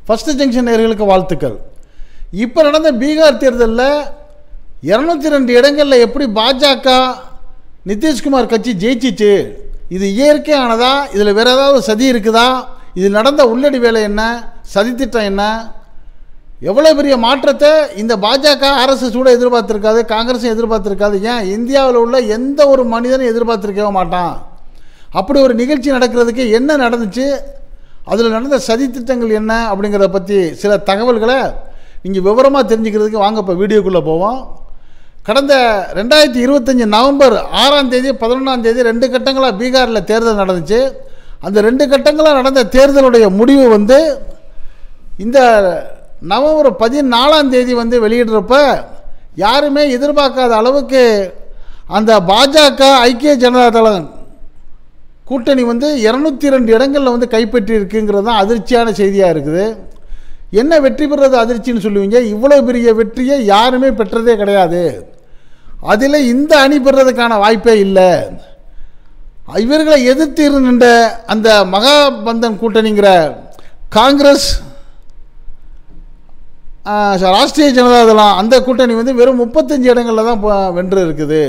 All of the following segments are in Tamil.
ஃபர்ஸ்ட் ஜங்ஷன் நேயர்களுக்கு வாழ்த்துக்கள். இப்போ நடந்த பீகார் தேர்தலில் 202 இடங்களில் எப்படி பாஜக நிதிஷ்குமார் கட்சி ஜெயிச்சிச்சு? இது இயற்கையானதா? இதில் வேறு ஏதாவது சதி இருக்குதா? இது நடந்த உள்ளடி வேலை என்ன? சதித்திட்டம் என்ன? எவ்வளோ பெரிய மாற்றத்தை இந்த பாஜக ஆர்எஸ்எஸ் கூட எதிர்பார்த்துருக்காது, காங்கிரஸும் எதிர்பார்த்துருக்காது. ஏன் இந்தியாவில் உள்ள எந்த ஒரு மனிதனும் எதிர்பார்த்துருக்கவே மாட்டான். அப்படி ஒரு நிகழ்ச்சி நடக்கிறதுக்கு என்ன நடந்துச்சு, அதில் நடந்த சதித்திட்டங்கள் என்ன அப்படிங்கிறத பற்றி சில தகவல்களை நீங்கள் விவரமாக தெரிஞ்சுக்கிறதுக்கு வாங்க இப்போ வீடியோக்குள்ளே போவோம். கடந்த 2025 நவம்பர் 6ஆம் தேதி 11ஆம் தேதி 2 கட்டங்களாக பீகாரில் தேர்தல் நடந்துச்சு. அந்த 2 கட்டங்களாக நடந்த தேர்தலுடைய முடிவு இந்த நவம்பர் 14ஆம் தேதி வெளியிடுறப்ப யாருமே எதிர்பார்க்காத அளவுக்கு அந்த பாஜக ஐக்கிய ஜனதா தளம் கூட்டணி 202 இடங்களில் கைப்பற்றி இருக்குங்கிறது தான் அதிர்ச்சியான செய்தியாக இருக்குது. என்ன வெற்றி பெறுறது அதிர்ச்சின்னு சொல்லுவீங்க? இவ்வளோ பெரிய வெற்றியை யாருமே பெற்றதே கிடையாது. அதில் இந்த அணி பெறுறதுக்கான வாய்ப்பே இல்லை. இவர்களை எதிர்த்து நின்ற அந்த மகாபந்தன் கூட்டணிங்கிற காங்கிரஸ், ராஷ்டிரிய ஜனதா தளம், அந்த கூட்டணி வெறும் 35 இடங்களில் தான் வென்று இருக்குது.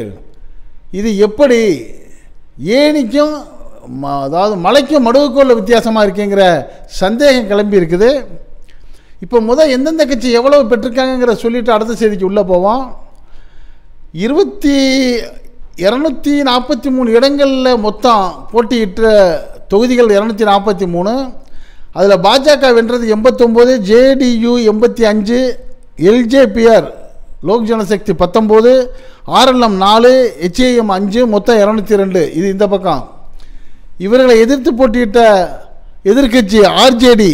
இது எப்படி ஏனிக்கும் அதாவது மலைக்கும் மடுவுக்குள்ள வித்தியாசமாக இருக்குங்கிற சந்தேகம் கிளம்பி இருக்குது. இப்போ எந்தெந்த கட்சி எவ்வளவு பெற்றிருக்காங்கிற சொல்லிட்டு அடுத்த செய்திக்கு உள்ளே போவோம். 243 இடங்களில் மொத்தம் போட்டியிட்ட தொகுதிகள் 243. அதில் பாஜக வென்றது 89, ஜேடியு 85, எல்ஜேபிஆர் லோக் ஜனசக்தி 19, ஆர்எல்எம் 4, ஹெச்ஏஎம் 5, மொத்தம் 202. இது இந்த பக்கம். இவர்களை எதிர்த்து போட்டியிட்ட எதிர்கட்சி ஆர்ஜேடி,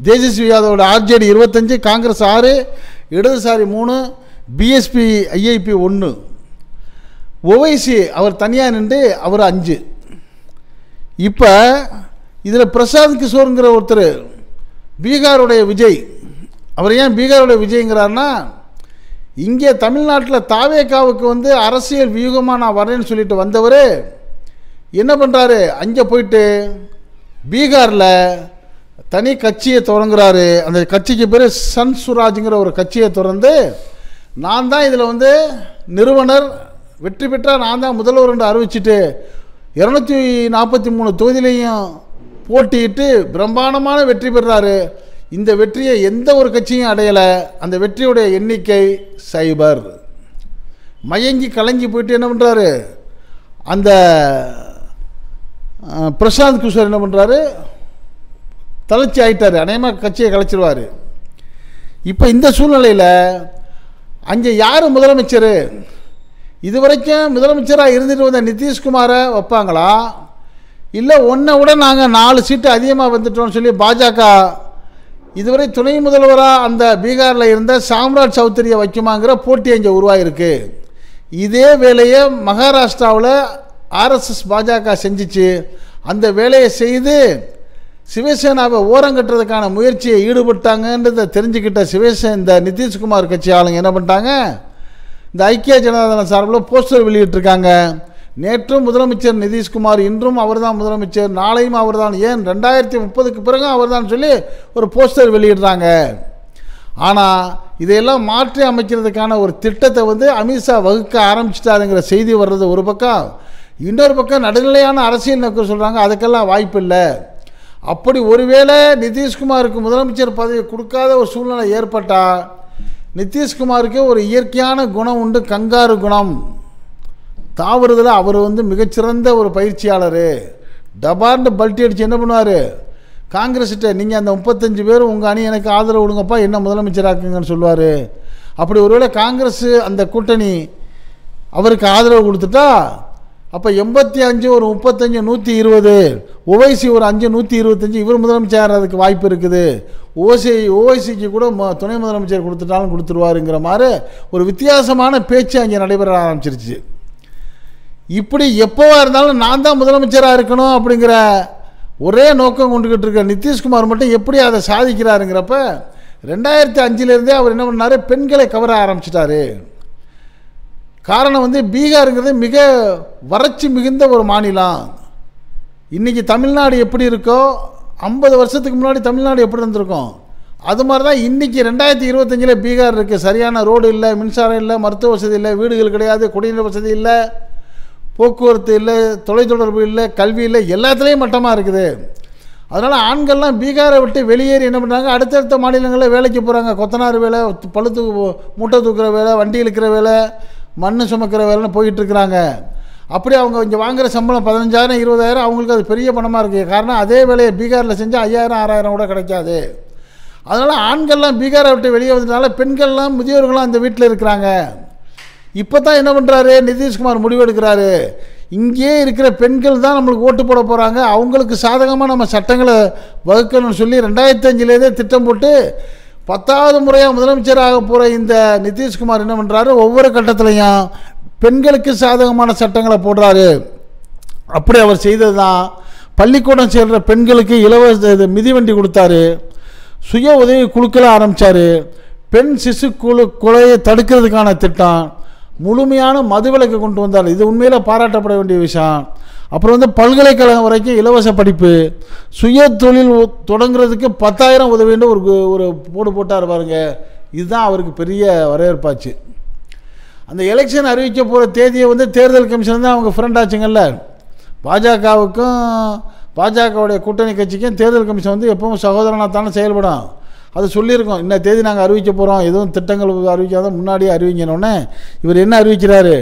தேஜஸ்வி யாதவோட ஆர்ஜேடி 25, காங்கிரஸ் 6, இடதுசாரி 3, பிஎஸ்பி ஐஐபி 1, ஓவைசி அவர் தனியாக நின்று அவர் 5. இப்போ இதில் பிரசாந்த் கிஷோருங்கிற ஒருத்தர் பீகாருடைய விஜய், அவர் ஏன் பீகாருடைய விஜய்ங்கிறாருன்னா, இங்கே தமிழ்நாட்டில் தாவேகாவுக்கு அரசியல் வியூகமாக நான் வரேன்னு சொல்லிட்டு வந்தவர் என்ன பண்ணுறாரு, அங்கே போயிட்டு பீகாரில் தனி கட்சியை தொடங்குறாரு. அந்த கட்சிக்கு பேர் சன்சுராஜுங்கிற ஒரு கட்சியை திறந்து, நான் தான் இதில் நிறுவனர், வெற்றி பெற்றால் நான் தான் முதல்வர் என்று அறிவிச்சிட்டு 243 தொகுதியிலையும் போட்டியிட்டு பிரம்மாண்டமான வெற்றி பெறுறாரு. இந்த வெற்றியை எந்த ஒரு கட்சியும் அடையலை. அந்த வெற்றியுடைய எண்ணிக்கை 0. மயங்கி கலங்கி போயிட்டு என்ன பண்ணுறாரு, அந்த பிரசாந்த் கிஷோர் என்ன பண்ணுறாரு, தளர்ச்சி ஆகிட்டார். அநேகமாக கட்சியை கலைச்சிடுவார். இப்போ இந்த சூழ்நிலையில் அங்கே யார் முதலமைச்சர்? இதுவரைக்கும் முதலமைச்சராக இருந்துட்டு வந்த நிதிஷ்குமாரை வைப்பாங்களா, இல்லை ஒன்றை விட நாங்கள் 4 சீட்டு அதிகமாக வந்துட்டோம்னு சொல்லி பாஜக இதுவரை துணை முதல்வராக அந்த பீகாரில் இருந்த சாம்ராஜ் சௌத்ரியை வைக்குமாங்கிற போட்டி அங்கே உருவாகிருக்கு. இதே வேலையை மகாராஷ்டிராவில் ஆர்எஸ்எஸ் பாஜக செஞ்சிச்சு. அந்த வேலையை செய்து சிவசேனாவை ஓரங்கட்டுறதுக்கான முயற்சியை ஈடுபட்டாங்கன்றதை தெரிஞ்சுக்கிட்ட இந்த நிதிஷ்குமார் கட்சி ஆளுங்க என்ன பண்ணிட்டாங்க, இந்த ஐக்கிய ஜனதா தளம் சார்பில் போஸ்டர் வெளியிட்டிருக்காங்க. நேற்றும் முதலமைச்சர் நிதிஷ்குமார், இன்றும் அவர் தான் முதலமைச்சர், நாளையும் அவர் தான், ஏன் 2030க்கு பிறகும் அவர் தான் சொல்லி ஒரு போஸ்டர் வெளியிடுறாங்க. ஆனால் இதையெல்லாம் மாற்றி அமைக்கிறதுக்கான ஒரு திட்டத்தை அமித்ஷா வகுக்க ஆரம்பிச்சிட்டாருங்கிற செய்தி வர்றது ஒரு பக்கம். இன்னொரு பக்கம் நடுநிலையான அரசியல் நோக்கம் சொல்கிறாங்க, அதுக்கெல்லாம் வாய்ப்பு இல்லை. அப்படி ஒருவேளை நிதிஷ்குமாருக்கு முதலமைச்சர் பதவி கொடுக்காத ஒரு சூழ்நிலை ஏற்பட்டால், நிதிஷ்குமாருக்கு ஒரு இயற்கையான குணம் உண்டு, கங்காரு குணம். தாவறதில் அவர் மிகச்சிறந்த ஒரு பயிற்சியாளர். டபார்னு பல்ட்டி அடித்து என்ன பண்ணுவார், காங்கிரஸ்கிட்ட நீங்கள் அந்த 35 பேர் உங்கள் அணி எனக்கு ஆதரவு கொடுங்கப்பா, என்ன முதலமைச்சராக்குங்கன்னு சொல்லுவார். அப்படி ஒருவேளை காங்கிரஸ் அந்த கூட்டணி அவருக்கு ஆதரவு கொடுத்துட்டா, அப்போ 85 ஒரு 35 120, ஓவைசி ஒரு 5 125, இவர் முதலமைச்சர் அதுக்கு வாய்ப்பு இருக்குது. ஓவைசிக்கு கூட துணை முதலமைச்சர் கொடுத்துட்டாலும் கொடுத்துருவாருங்கிற மாதிரி ஒரு வித்தியாசமான பேச்சு அங்கே நடைபெற ஆரம்பிச்சிருச்சு. இப்படி எப்போவா இருந்தாலும் நான் தான் முதலமைச்சராக இருக்கணும் அப்படிங்கிற ஒரே நோக்கம் கொண்டுகிட்டு இருக்க நிதிஷ்குமார் மட்டும் எப்படி அதை சாதிக்கிறாருங்கிறப்ப 2005 அவர் என்ன பண்ணார், பெண்களை கவர ஆரம்பிச்சிட்டாரு. காரணம் பீகாருங்கிறது மிக வறட்சி மிகுந்த ஒரு மாநிலம். இன்றைக்கி தமிழ்நாடு எப்படி இருக்கோ, 50 வருஷத்துக்கு முன்னாடி தமிழ்நாடு எப்படி இருந்திருக்கும், அது மாதிரி தான் இன்றைக்கி 2025 பீகார் இருக்குது. சரியான ரோடு இல்லை, மின்சாரம் இல்லை, மருத்துவ வசதி இல்லை, வீடுகள் கிடையாது, குடிநீர் வசதி இல்லை, போக்குவரத்து இல்லை, தொலைத்தொடர்பு இல்லை, கல்வி இல்லை, எல்லாத்துலேயும் மட்டமாக இருக்குது. அதனால் ஆண்கள்லாம் பீகாரை விட்டு வெளியேறி என்ன பண்ணுறாங்க, அடுத்தடுத்த மாநிலங்களில் வேலைக்கு போகிறாங்க. கொத்தனார் வேலை, பழுத்து மூட்டை தூக்குற வேலை, வண்டி இழுக்கிற வேலை, மண் சுமக்கிற வேலைன்னு போயிட்டுருக்குறாங்க. அப்படி அவங்க இங்கே வாங்குகிற சம்பளம் 15,000 20,000 அவங்களுக்கு அது பெரிய பணமாக இருக்குது. காரணம் அதே வேலையை பீகாரில் செஞ்சால் 5,000 6,000 கூட கிடைக்காது. அதனால் ஆண்கள்லாம் பீகாரை விட்டு வெளியே வந்ததுனால பெண்கள்லாம் முதியோர்கள்லாம் அந்த வீட்டில் இருக்கிறாங்க. இப்போ தான் என்ன பண்ணுறாரு நிதிஷ்குமார் முடிவெடுக்கிறாரு, இங்கே இருக்கிற பெண்கள் தான் நம்மளுக்கு ஓட்டு போட போகிறாங்க, அவங்களுக்கு சாதகமாக நம்ம சட்டங்களை வகுக்கணும்னு சொல்லி 2005 திட்டம் போட்டு 10வது முறையாக முதலமைச்சராக போகிற இந்த நிதிஷ்குமார் என்ன பண்ணுறாரு, ஒவ்வொரு கட்டத்திலையும் பெண்களுக்கு சாதகமான சட்டங்களை போடுறாரு. அப்படி அவர் செய்தது தான் பள்ளிக்கூடம் சேர்கிற பெண்களுக்கு இலவச மிதிவண்டி கொடுத்தாரு, சுய உதவி குழுக்களை ஆரம்பித்தார், பெண் சிசு கொலையை தடுக்கிறதுக்கான திட்டம், முழுமையான மதுவிலக்கு கொண்டு வந்தார். இது உண்மையில் பாராட்டப்பட வேண்டிய விஷயம். அப்புறம் பல்கலைக்கழகம் வரைக்கும் இலவச படிப்பு, சுய தொழில் தொடங்குறதுக்கு 10,000 உதவின்னு ஒரு போடு போட்டார் பாருங்க. இதுதான் அவருக்கு பெரிய வரவேற்பாச்சு. அந்த எலெக்ஷன் அறிவிக்க போகிற தேதியை தேர்தல் கமிஷன் தான் அவங்க ஃப்ரெண்ட் ஆச்சுங்கல்ல. பாஜகவுக்கும் பாஜகவுடைய கூட்டணி கட்சிக்கும் தேர்தல் கமிஷன் எப்பவும் சகோதரனாக தானே செயல்படும். அது சொல்லியிருக்கோம், இந்த தேதி நாங்கள் அறிவிக்க போகிறோம், எதுவும் திட்டங்கள் அறிவிக்காத முன்னாடியே அறிவிக்கணுன்னே இவர் என்ன அறிவிக்கிறாரு,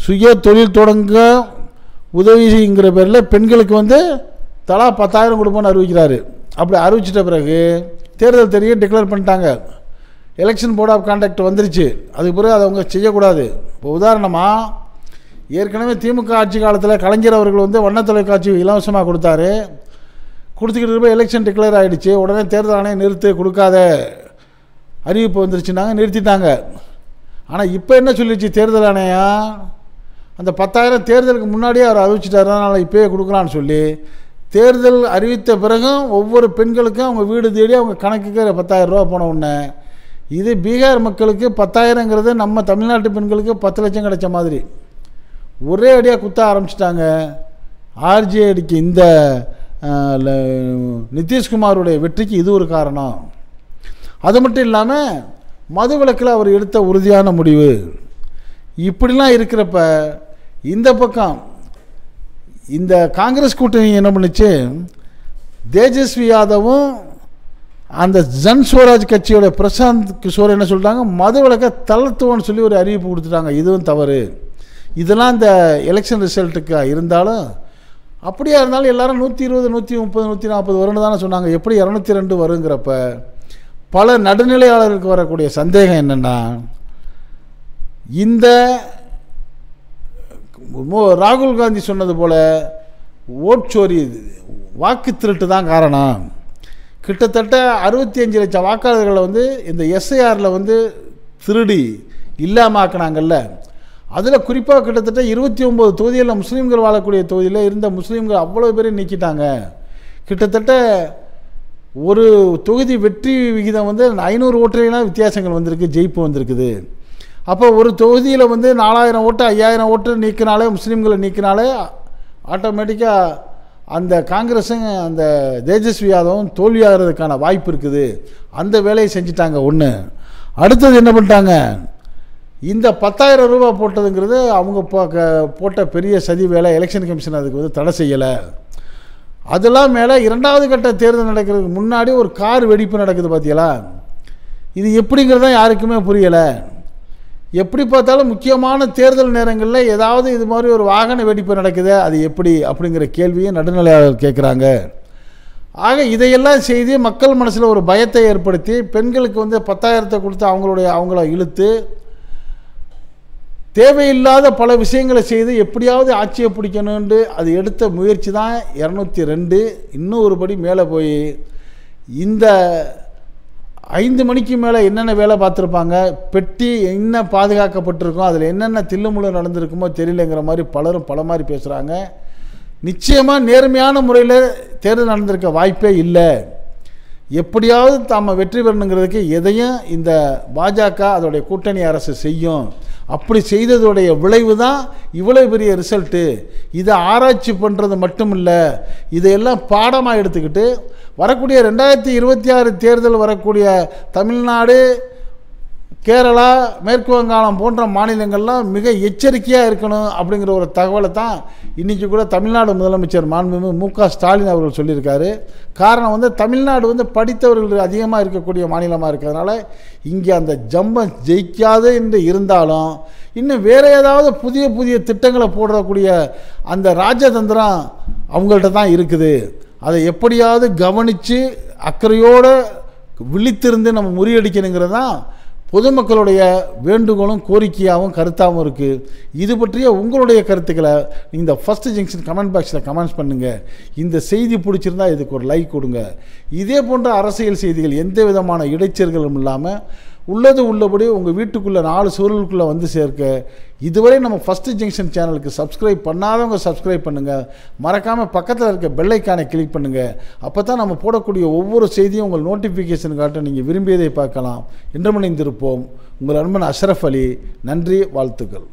சுய தொழில் தொடங்க உதவிங்கிற பேரில் பெண்களுக்கு தலா 10,000 கொடுப்போன்னு அறிவிக்கிறாரு. அப்படி அறிவிச்சிட்ட பிறகு தேர்தல் தேதியை டிக்ளேர் பண்ணிட்டாங்க. எலெக்ஷன் போர்ட் ஆஃப் கான்டக்ட் வந்துருச்சு. அதுக்கு பிறகு அதை அவங்க செய்யக்கூடாது. இப்போ உதாரணமாக ஏற்கனவே திமுக ஆட்சி காலத்தில் கலைஞர் அவர்கள் வண்ண தொலைக்காட்சி இலவசமாக கொடுத்தாரு. கொடுத்துக்கிட்டு இருப்ப எலெக்ஷன் டிக்ளேர் ஆகிடுச்சு. உடனே தேர்தல் ஆணையம் நிறுத்து, கொடுக்காத அறிவிப்பு வந்துருச்சுன்னாங்க, நிறுத்திட்டாங்க. ஆனால் இப்போ என்ன சொல்லிடுச்சு தேர்தல் ஆணையம், அந்த 10,000 தேர்தலுக்கு முன்னாடியே அவர் அறிவிச்சிட்டார், அதனால் இப்போயே கொடுக்கலான்னு சொல்லி தேர்தல் அறிவித்த பிறகும் ஒவ்வொரு பெண்களுக்கும் அவங்க வீடு தேடி அவங்க கணக்குக்கு 10,000 ரூபா போன உடனே இது பீகார் மக்களுக்கு 10,000ங்கிறது நம்ம தமிழ்நாட்டு பெண்களுக்கு 10 லட்சம் கிடைச்ச மாதிரி ஒரே அடியாக குத்த ஆரம்பிச்சிட்டாங்க. ஆர்ஜேடிக்கு இந்த நிதிஷ்குமாருடைய வெற்றிக்கு இது ஒரு காரணம். அது மட்டும் இல்லாமல் மதுவிலக்கில் அவர் எடுத்த உறுதியான முடிவு. இப்படிலாம் இருக்கிறப்ப இந்த பக்கம் இந்த காங்கிரஸ் கூட்டணி என்ன பண்ணுச்சு, தேஜஸ்வி யாதவும் அந்த ஜன் ஸ்வராஜ் கட்சியோட பிரசாந்த் கிஷோர் என்ன சொல்லிட்டாங்க, மதுவிலக்கை தளர்த்துவோன்னு சொல்லி ஒரு அறிவிப்பு கொடுத்துட்டாங்க. இதுவும் தவறு. இதெல்லாம் இந்த எலெக்ஷன் ரிசல்ட்டுக்கு இருந்தாலும் அப்படியா இருந்தாலும் எல்லாரும் 120 130 140 வரும்னு தானே சொன்னாங்க. எப்படி 202 வருங்கிறப்ப பல நடுநிலையாளர்களுக்கு வரக்கூடிய சந்தேகம் என்னென்னா, இந்த ராகுல் காந்தி சொன்னது போல் ஓட்சோரி வாக்கு திருட்டு தான் காரணம். கிட்டத்தட்ட 65 லட்சம் வாக்காளர்களை இந்த எஸ்ஐஆரில் திருடி இல்லாமல் ஆக்கினாங்கல்ல. அதில் குறிப்பாக கிட்டத்தட்ட 29 தொகுதிகளில் முஸ்லீம்கள் வாழக்கூடிய தொகுதியில் இருந்த முஸ்லீம்கள் அவ்வளோ பேரையும் நீக்கிட்டாங்க. கிட்டத்தட்ட ஒரு தொகுதி வெற்றி விகிதம் 500 ஓட்டுலாம் வித்தியாசங்கள் வந்திருக்கு, ஜெயிப்பு வந்திருக்குது. அப்போ ஒரு தொகுதியில் 4,000 ஓட்டு 5,000 ஓட்டு நீக்கினாலே, முஸ்லீம்களை நீக்கினாலே ஆட்டோமேட்டிக்காக அந்த காங்கிரஸும் அந்த தேஜஸ்வி யாதவும் தோல்வியாகிறதுக்கான வாய்ப்பு இருக்குது. அந்த வேலையை செஞ்சிட்டாங்க. ஒன்று. அடுத்தது என்ன பண்ணிட்டாங்க, இந்த 10,000 ரூபா போட்டதுங்கிறது அவங்க போட்ட பெரிய சதி வேலை. எலெக்ஷன் கமிஷன் அதுக்கு தடை செய்யலை. அதெல்லாம் மேலே 2வது கட்ட தேர்தல் நடக்கிறதுக்கு முன்னாடி ஒரு கார் வெடிப்பு நடக்குது பார்த்தீங்களா. இது எப்படிங்கிறதான் யாருக்குமே புரியலை. எப்படி பார்த்தாலும் முக்கியமான தேர்தல் நேரங்களில் ஏதாவது இது மாதிரி ஒரு வாகன வெடிப்பு நடக்குது, அது எப்படி அப்படிங்கிற கேள்வியை நடுநிலையாளர் கேட்குறாங்க. ஆக இதையெல்லாம் செய்து மக்கள் மனசில் ஒரு பயத்தை ஏற்படுத்தி பெண்களுக்கு 10,000 கொடுத்து அவங்கள இழுத்து தேவையில்லாத பல விஷயங்களை செய்து எப்படியாவது ஆட்சியை பிடிக்கணும்னு அது எடுத்த முயற்சி தான் 202. இன்னும் ஒரு படி மேலே போய் இந்த 5 மணிக்கு மேலே என்னென்ன வேலை பார்த்துருப்பாங்க, பெட்டி என்ன பாதுகாக்கப்பட்டிருக்கும், அதில் என்னென்ன தில்லுமுள்ளு நடந்திருக்குமோ தெரியலங்கிற மாதிரி பலரும் பல மாதிரி பேசுகிறாங்க. நிச்சயமாக நேர்மையான முறையில் தேர்தல் நடந்திருக்க வாய்ப்பே இல்லை. எப்படியாவது தாம வெற்றி பெறணுங்கிறதுக்கு எதையும் இந்த பாஜக அதோடைய கூட்டணி அரசு செய்யும். அப்படி செய்ததுடைய விளைவு தான் இவ்வளோ பெரிய ரிசல்ட்டு. இதை ஆராய்ச்சி பண்ணுறது மட்டும் இல்லை, இதையெல்லாம் பாடமாக எடுத்துக்கிட்டு வரக்கூடிய 2026 தேர்தல் வரக்கூடிய தமிழ்நாடு, கேரளா, மேற்கு வங்காளம் போன்ற மாநிலங்கள்லாம் மிக எச்சரிக்கையாக இருக்கணும் அப்படிங்கிற ஒரு தகவலை தான் இன்றைக்கி கூட தமிழ்நாடு முதலமைச்சர் மாண்புமிகு மு.க. ஸ்டாலின் அவர்கள் சொல்லியிருக்காரு. காரணம் தமிழ்நாடு படித்தவர்கள் அதிகமாக இருக்கக்கூடிய மாநிலமாக இருக்கிறதுனால இங்கே அந்த ஜம்பம் ஜெயிக்காது என்று இருந்தாலும் இன்னும் வேறு ஏதாவது புதிய புதிய திட்டங்களை போடக்கூடிய அந்த ராஜதந்திரம் அவங்கள்ட்ட தான் இருக்குது. அதை எப்படியாவது கவனித்து அக்கறையோடு விழித்திருந்து நம்ம முறியடிக்கணுங்கிறது தான் பொதுமக்களுடைய வேண்டுகோளும் கோரிக்கையாகவும் கருத்தாகவும் இருக்குது. இது பற்றிய உங்களுடைய கருத்துக்களை இந்த ஃபர்ஸ்ட் ஜங்ஷன் கமெண்ட் பாக்ஸில் கமெண்ட்ஸ் பண்ணுங்கள். இந்த செய்தி பிடிச்சிருந்தால் இதுக்கு ஒரு லைக் கொடுங்க. இதே போன்ற அரசியல் செய்திகள் எந்த விதமான இடைச்சல்களும் இல்லாமல் உள்ளது உள்ளபடி உங்கள் வீட்டுக்குள்ளே 4 சுவர்களுக்குள்ளே வந்து சேர்க்க இதுவரை நம்ம ஃபர்ஸ்ட் ஜங்ஷன் சேனலுக்கு சப்ஸ்கிரைப் பண்ணாதவங்க சப்ஸ்கிரைப் பண்ணுங்கள். மறக்காமல் பக்கத்தில் இருக்க பெல் ஐக்கானை கிளிக் பண்ணுங்கள். அப்போ தான் நம்ம போடக்கூடிய ஒவ்வொரு செய்தியும் உங்கள் நோட்டிஃபிகேஷன் காட்ட நீங்கள் விரும்பியதை பார்க்கலாம். இன்று இணைந்திருப்போம். உங்கள் அன்பன் அஷ்ரஃப் அலி. நன்றி, வாழ்த்துக்கள்.